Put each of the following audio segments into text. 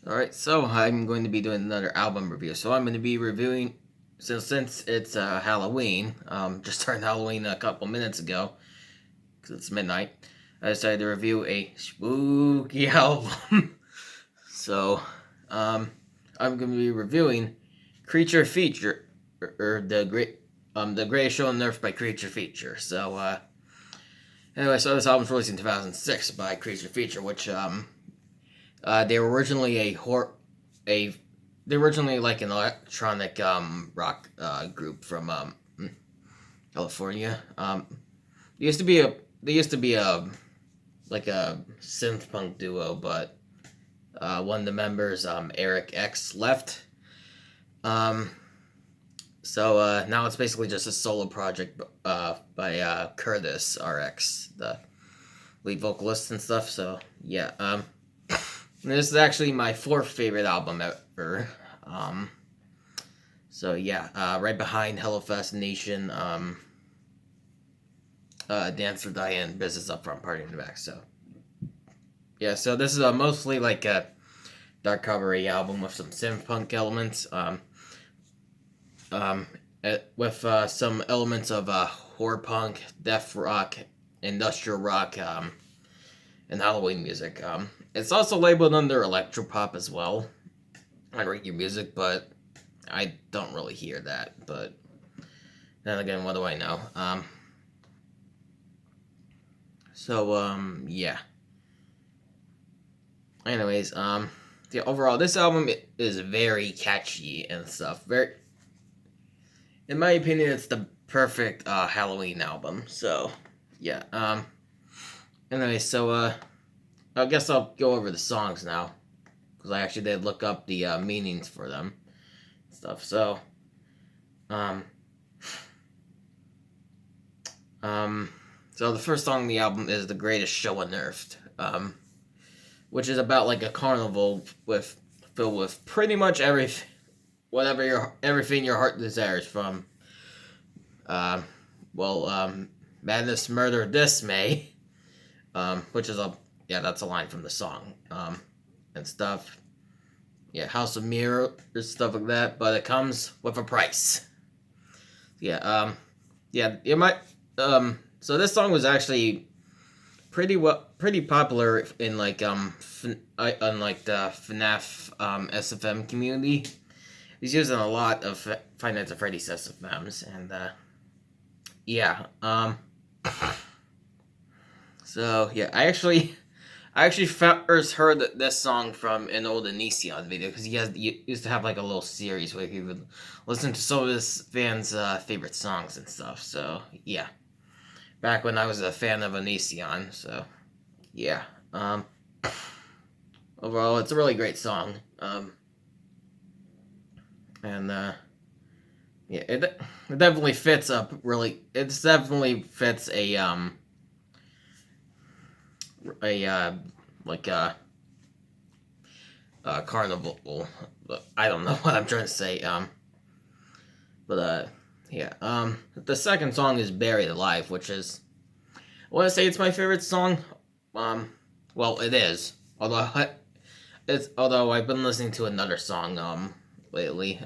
Alright, so I'm going to be doing another album review. So I'm going to be reviewing, since it's Halloween, just turned Halloween a couple minutes ago, because it's midnight, I decided to review a spooky album. So, I'm going to be reviewing Creature Feature, or the Greatest Show on Earth by Creature Feature. So, anyway, so this album was released in 2006 by Creature Feature, which, they were originally they were originally like an electronic rock group from California. They used to be a like a synth punk duo, but one of the members, Eric X, left. So now it's basically just a solo project by Curtis RX, the lead vocalist and stuff. So yeah. This is actually my fourth favorite album ever. So yeah, right behind Hello Fascination, Dance or Die and Business Up Front, Party in the Back. So yeah, so this is mostly like a dark cabaret album with some synth punk elements, with some elements of horror punk, death rock, industrial rock, and Halloween music. It's also labeled under electropop as well. I rate your music, but I don't really hear that. But then again, what do I know? Yeah. Anyways, yeah, overall, this album is very catchy and stuff. In my opinion, it's the perfect Halloween album. So, yeah. Anyway, so I guess I'll go over the songs now, because I actually did look up the meanings for them and stuff. So, so the first song on the album is "The Greatest Show Unearthed," which is about like a carnival filled with pretty much everything your heart desires, from madness, murder, dismay, which is that's a line from the song, and stuff. Yeah, House of Mirrors, stuff like that, but it comes with a price. Yeah, you might, so this song was actually pretty popular in like, unlike the FNAF, SFM community. He's using a lot of Five Nights at Freddy's SFMs, and, yeah, so, yeah, I actually first heard this song from an old Onision video, because he used to have like a little series where he would listen to some of his fans' favorite songs and stuff. So yeah, back when I was a fan of Onision. So yeah, overall, it's a really great song. And yeah, it definitely fits up really. It definitely fits a like carnival. I don't know what I'm trying to say. Yeah. The second song is "Buried Alive," which is, I want to say it's my favorite song. Well, it is. Although I've been listening to another song lately,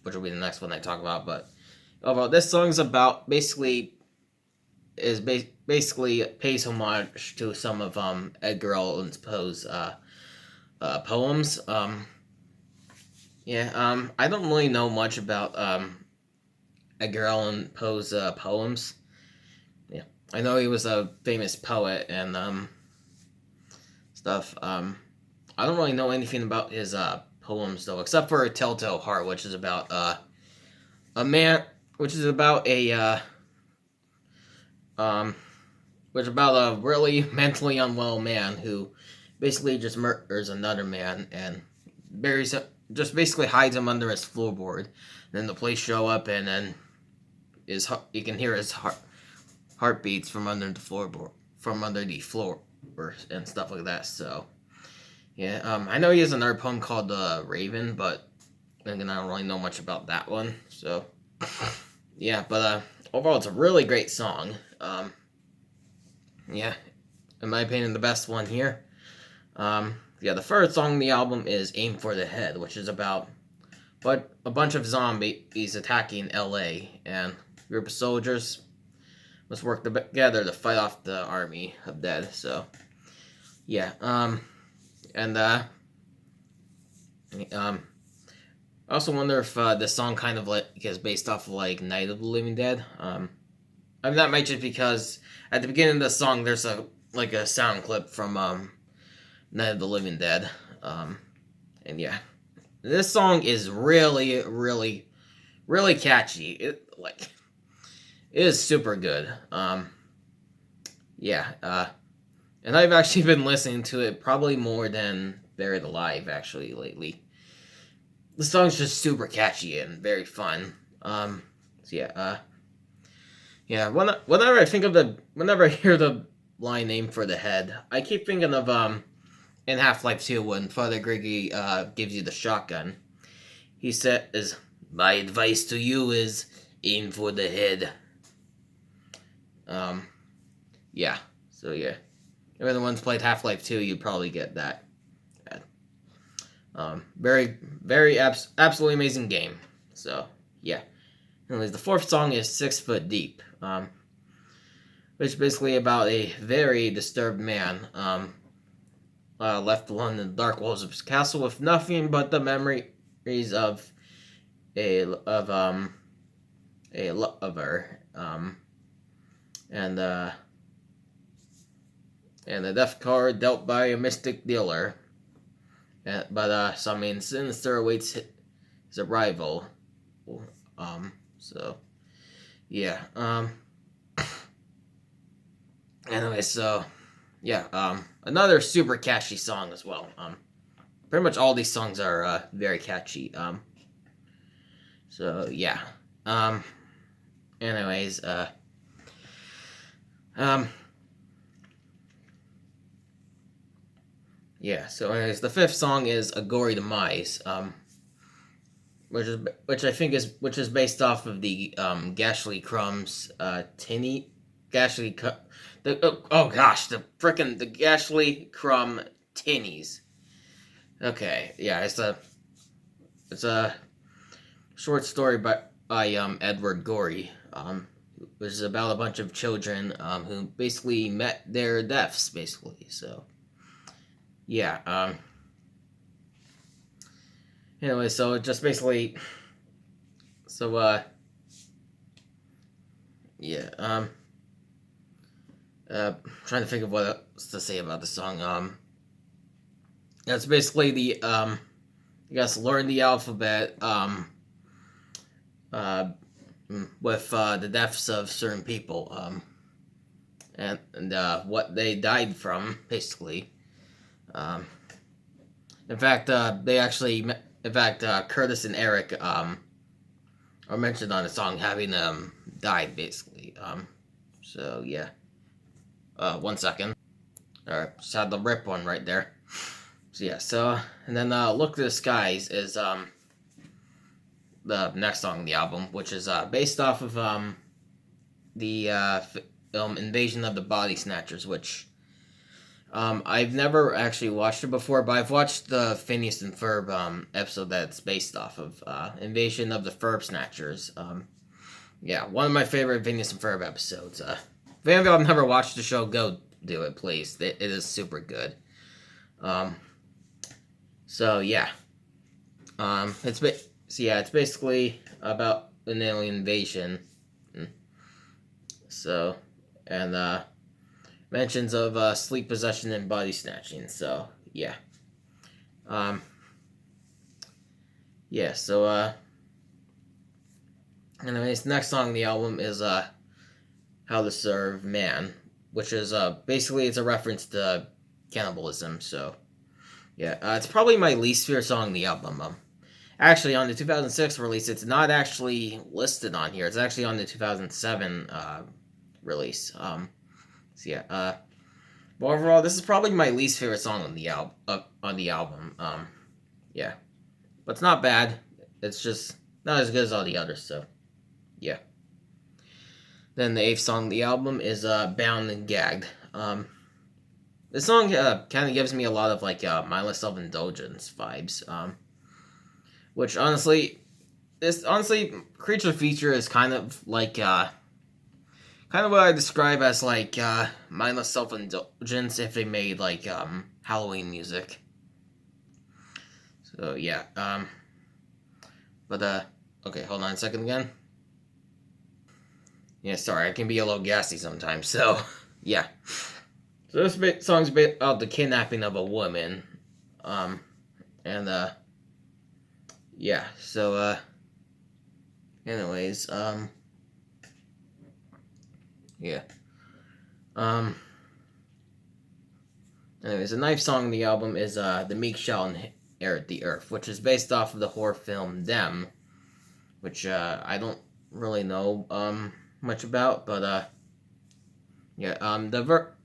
which will be the next one I talk about. But overall, this song's about basically pays homage to some of Edgar Allan Poe's poems. I don't really know much about Edgar Allan Poe's poems. Yeah, I know he was a famous poet and stuff. I don't really know anything about his poems though, except for "Telltale Heart," which is about a man, which is about which is about a really mentally unwell man who basically just murders another man and buries him, just basically hides him under his floorboard. And then the police show up, and then you can hear his heartbeats from under the floorboard, and stuff like that. So yeah, I know he has another poem called "Raven," but again, I don't really know much about that one. So yeah, but overall, it's a really great song. Yeah, in my opinion, the best one here. yeah, the first song on the album is "Aim for the Head," which is about a bunch of zombies attacking L.A. and a group of soldiers must work together to fight off the army of dead. So yeah, and I also wonder if this song kind of like is based off of like Night of the Living Dead. I mean, that might just because at the beginning of the song there's a sound clip from Night of the Living Dead. And yeah, this song is really, really, really catchy. It is super good. Yeah, and I've actually been listening to it probably more than Buried Alive actually lately. The song's just super catchy and very fun. So yeah. Whenever I hear the line "Name for the Head," I keep thinking of in Half-Life 2 when Father Griggy gives you the shotgun. He says, "My advice to you is aim for the head." Yeah. So yeah, if anyone's played Half-Life 2, you'd probably get that. Very, very absolutely amazing game. So yeah. Anyways, the fourth song is 6 Foot Deep, which is basically about a very disturbed man left alone in the dark walls of his castle with nothing but the memories of a lover, and a death card dealt by a mystic dealer. But something sinister awaits his arrival. So yeah. Anyway, so yeah. Another super catchy song as well. Pretty much all these songs are very catchy. So yeah. Anyways. Yeah. So anyways, the fifth song is "A Gory Demise." Which is based off of the Gashly Crumbs Gashly the Gashly Crumb tinnies. Okay, yeah, it's a short story by Edward Gorey, which is about a bunch of children who basically met their deaths basically. So yeah. Anyway, so just basically, so yeah, trying to think of what else to say about the song. It's basically the I guess learn the alphabet with the deaths of certain people and what they died from basically. In fact, Curtis and Eric are mentioned on the song having died basically. So yeah. 1 second. Alright, just had the rip one right there. So yeah, and then "Look to the Skies" is the next song on the album, which is based off of the film Invasion of the Body Snatchers, which I've never actually watched it before, but I've watched the Phineas and Ferb episode that's based off of Invasion of the Ferb Snatchers. Yeah, one of my favorite Phineas and Ferb episodes. If any of y'all have never watched the show, go do it, please. It is super good. So yeah. It's basically about an alien invasion. So, and mentions of sleep possession and body snatching. So yeah. Yeah. So anyways, next song on the album is "How to Serve Man," which is basically it's a reference to cannibalism. So yeah, it's probably my least favorite song on the album. Actually, on the 2006 release, it's not actually listed on here. It's actually on the 2007 release. So yeah. But overall, this is probably my least favorite song on the album. Yeah, but it's not bad. It's just not as good as all the others. So yeah. Then the eighth song on the album is "Bound and Gagged." this song kind of gives me a lot of like mindless self-indulgence vibes. Which honestly, creature feature is kind of like kind of what I describe as like mindless self-indulgence if they made like Halloween music. So yeah, but okay, hold on a second again. Yeah, sorry, I can be a little gassy sometimes. So yeah, so this song's about the kidnapping of a woman, and yeah. So anyways, yeah, um. Anyways, the knife song in the album is "The Meek Shall Inherit the Earth," which is based off of the horror film Them, which I don't really know much about, but yeah,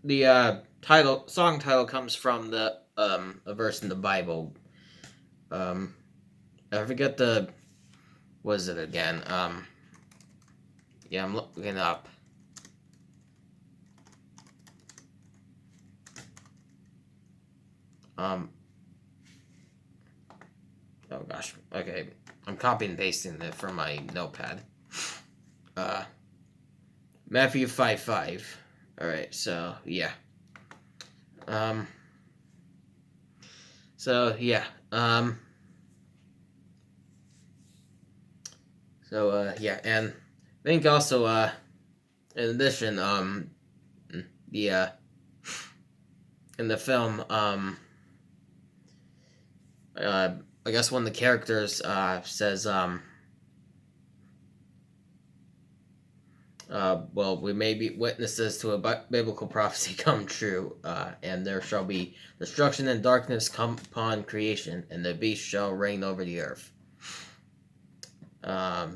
the song title comes from the a verse in the Bible. I forget the what is it again? Yeah, I'm looking it up. Um, oh gosh, okay, I'm copying and pasting it from my notepad. Uh, Matthew 5:5. All right, so yeah. Um. So yeah. Yeah, and I think also in addition the in the film I guess one of the characters says well, we may be witnesses to a biblical prophecy come true, and there shall be destruction and darkness come upon creation, and the beast shall reign over the earth.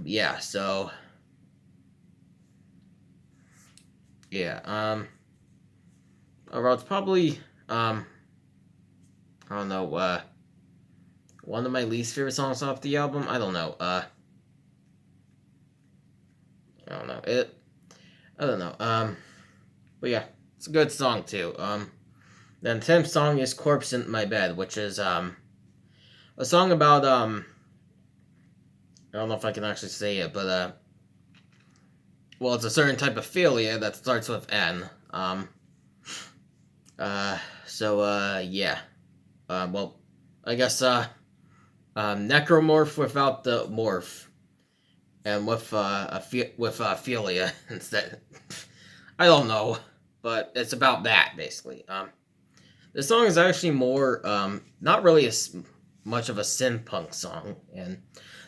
Yeah, so yeah, overall, it's probably I don't know, one of my least favorite songs off the album. I don't know, I don't know it. I don't know, but yeah, it's a good song too. Then 10th song is "Corpse in My Bed," which is a song about I don't know if I can actually say it, but well, it's a certain type of philia that starts with N. Yeah. Well, I guess necromorph without the morph, and with philia instead. I don't know, but it's about that basically. The song is actually more not really as much of a synth punk song, and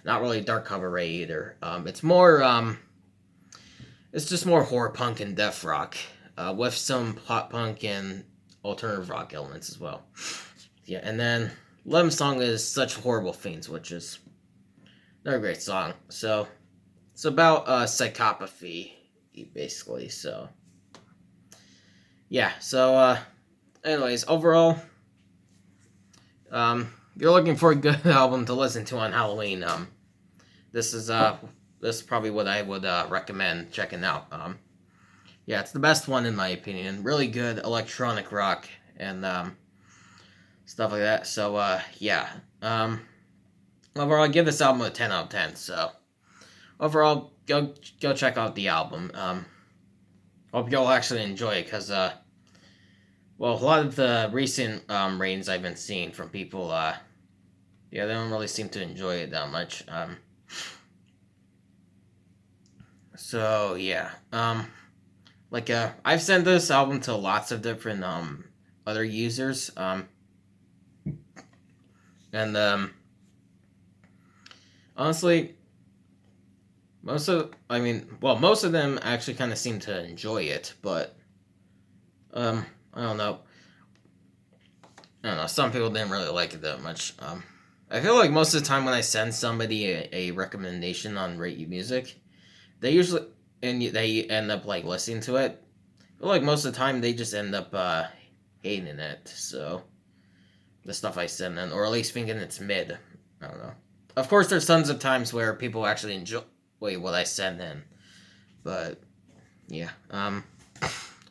not really dark cabaret either. It's more it's just more horror punk and death rock, with some pop punk and alternative rock elements as well. Yeah, and then 11th song is "Such Horrible Fiends," which is another great song. So it's about psychopathy, basically. So yeah. So anyways, overall, if you're looking for a good album to listen to on Halloween, this is probably what I would recommend checking out. Yeah, it's the best one in my opinion. Really good electronic rock and stuff like that. So yeah. Overall, I give this album a 10 out of 10. So overall, go check out the album. Hope you'll actually enjoy it because well, a lot of the recent ratings I've been seeing from people, yeah, they don't really seem to enjoy it that much. So yeah, like I've sent this album to lots of different other users, and honestly, most of them actually kind of seem to enjoy it, but I don't know. I don't know. Some people didn't really like it that much. I feel like most of the time when I send somebody a recommendation on Rate You Music, they usually they end up like listening to it. I feel like most of the time they just end up hating it. So the stuff I send them, or at least thinking it's mid. I don't know. Of course, there's tons of times where people actually enjoy what I send in, but yeah.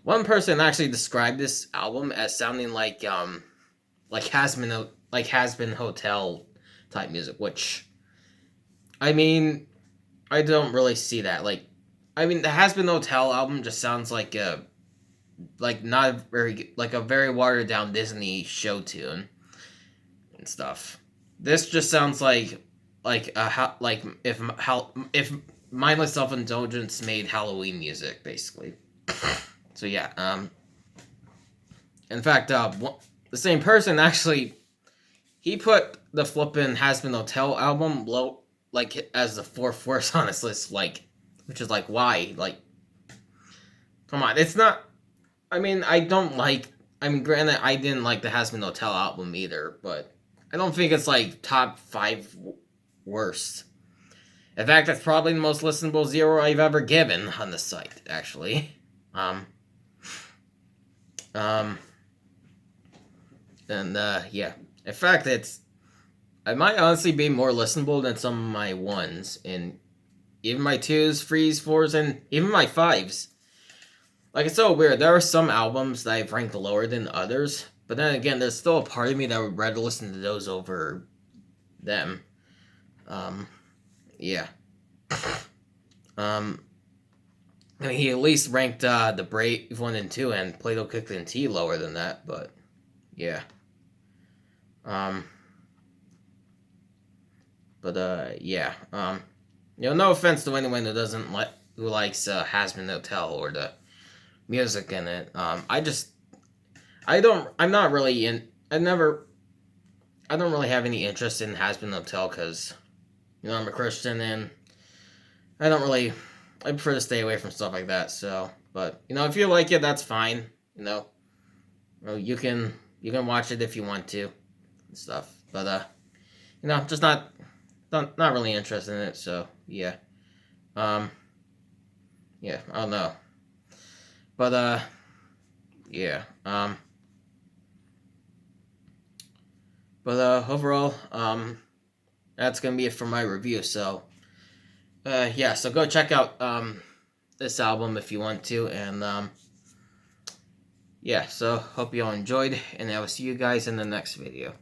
One person actually described this album as sounding like has been hotel type music, which I mean I don't really see that. Like, I mean, the Has Been Hotel album just sounds like not a very watered down Disney show tune and stuff. This just sounds like if Mindless Self Indulgence made Halloween music, basically. So yeah, in fact, the same person actually he put the flippin' Has Been Hotel album low as the fourth worst on his list, which is why? Come on, it's not. I mean, I don't like. I mean, granted, I didn't like the Has Been Hotel album either, but I don't think it's top 5 worst. In fact, that's probably the most listenable 0 I've ever given on the site, actually. And yeah. In fact, I might honestly be more listenable than some of my 1s, and even my 2s, 3s, 4s, and even my 5s. Like, it's so weird. There are some albums that I've ranked lower than others, but then again, there's still a part of me that would rather listen to those over them. Yeah. I mean, he at least ranked the Brave 1 and 2 and Plato Cooked and Tea lower than that, but yeah. Yeah. No offense to anyone who who likes Has Been Hotel or the music in it. I don't really have any interest in Has Been Hotel because, I'm a Christian and I prefer to stay away from stuff like that. So, but, if you like it, that's fine. You can watch it if you want to and stuff. But, just not really interested in it. So, yeah. Yeah, I don't know. But, yeah. But overall, that's gonna be it for my review. So, yeah. So go check out this album if you want to, and yeah. So hope you all enjoyed, and I will see you guys in the next video.